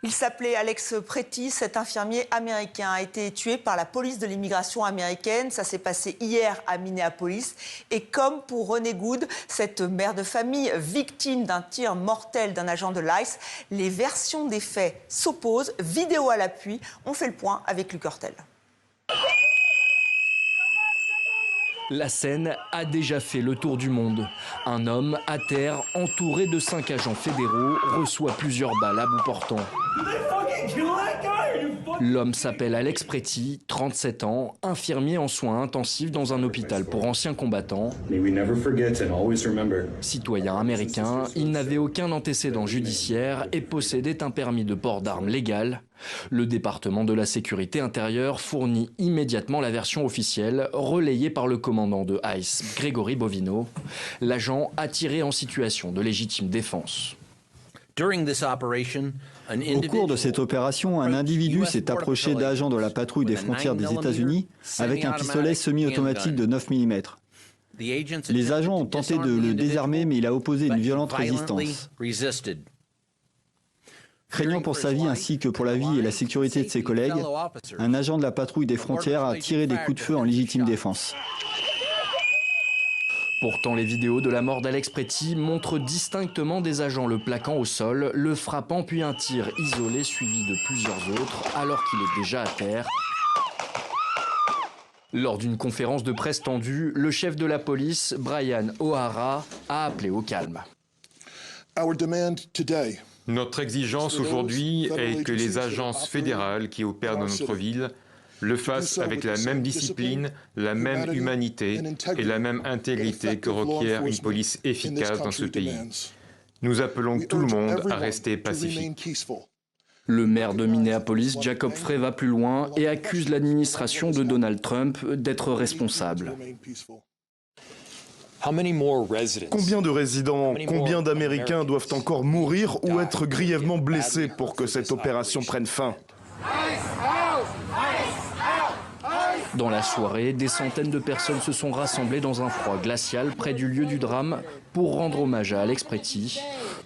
Il s'appelait Alex Pretty. Cet infirmier américain a été tué par la police de l'immigration américaine. Ça s'est passé hier à Minneapolis. Et comme pour René Good, cette mère de famille victime d'un tir mortel d'un agent de l'ICE, les versions des faits s'opposent. Vidéo à l'appui. On fait le point avec Luc Hortel. La scène a déjà fait le tour du monde. Un homme à terre, entouré de 5 agents fédéraux, reçoit plusieurs balles à bout portant. L'homme s'appelle Alex Pretty, 37 ans, infirmier en soins intensifs dans un hôpital pour anciens combattants. Citoyen américain, il n'avait aucun antécédent judiciaire et possédait un permis de port d'armes légal. Le département de la sécurité intérieure fournit immédiatement la version officielle, relayée par le commandant de ICE, Gregory Bovino. L'agent a tiré en situation de légitime défense. Au cours de cette opération, un individu s'est approché d'agents de la patrouille des frontières des États-Unis avec un pistolet semi-automatique de 9 mm. Les agents ont tenté de le désarmer, mais il a opposé une violente résistance. Craignant pour sa vie ainsi que pour la vie et la sécurité de ses collègues, un agent de la patrouille des frontières a tiré des coups de feu en légitime défense. Pourtant, les vidéos de la mort d'Alex Pretty montrent distinctement des agents le plaquant au sol, le frappant puis un tir isolé suivi de plusieurs autres alors qu'il est déjà à terre. Lors d'une conférence de presse tendue, le chef de la police, Brian O'Hara, a appelé au calme. Notre exigence aujourd'hui est que les agences fédérales qui opèrent dans notre ville le fassent avec la même discipline, la même humanité et la même intégrité que requiert une police efficace dans ce pays. Nous appelons tout le monde à rester pacifique. Le maire de Minneapolis, Jacob Frey, va plus loin et accuse l'administration de Donald Trump d'être responsable. Combien de résidents, combien d'Américains doivent encore mourir ou être grièvement blessés pour que cette opération prenne fin ? Dans la soirée, des centaines de personnes se sont rassemblées dans un froid glacial près du lieu du drame pour rendre hommage à Alex Pretty.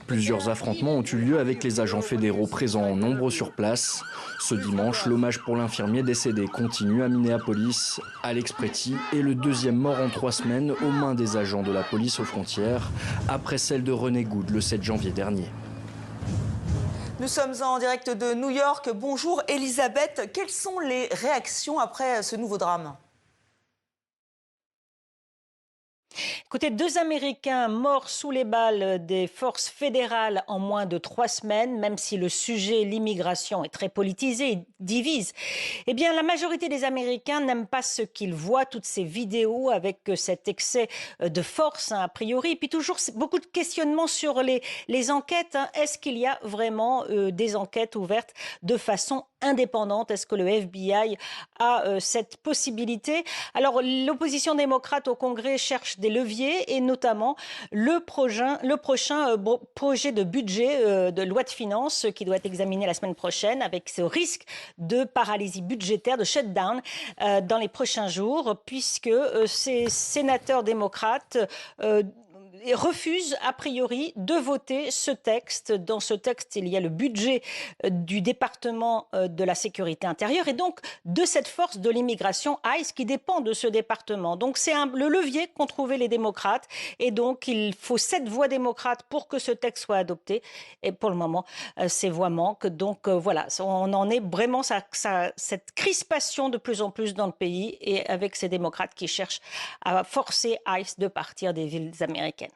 Plusieurs affrontements ont eu lieu avec les agents fédéraux présents en nombre sur place. Ce dimanche, l'hommage pour l'infirmier décédé continue à Minneapolis. Alex Pretty est le deuxième mort en 3 semaines aux mains des agents de la police aux frontières, après celle de René Good le 7 janvier dernier. Nous sommes en direct de New York. Bonjour Elisabeth. Quelles sont les réactions après ce nouveau drame ? Écoutez, 2 Américains morts sous les balles des forces fédérales en moins de 3 semaines, même si le sujet, l'immigration, est très politisé et divise. Eh bien, la majorité des Américains n'aiment pas ce qu'ils voient, toutes ces vidéos avec cet excès de force, a priori. Et puis toujours beaucoup de questionnements sur les enquêtes. Est-ce qu'il y a vraiment des enquêtes ouvertes de façon indépendante? Est-ce que le FBI a cette possibilité? Alors, l'opposition démocrate au Congrès cherche des leviers et notamment le prochain projet de budget de loi de finances qui doit être examiné la semaine prochaine avec ce risque de paralysie budgétaire, de shutdown dans les prochains jours puisque ces sénateurs démocrates refuse a priori de voter ce texte. Dans ce texte, il y a le budget du département de la sécurité intérieure et donc de cette force de l'immigration ICE qui dépend de ce département. Donc c'est le levier qu'ont trouvé les démocrates et donc il faut 7 voix démocrates pour que ce texte soit adopté et pour le moment ces voix manquent. Donc voilà, on en est vraiment cette crispation de plus en plus dans le pays et avec ces démocrates qui cherchent à forcer ICE de partir des villes américaines.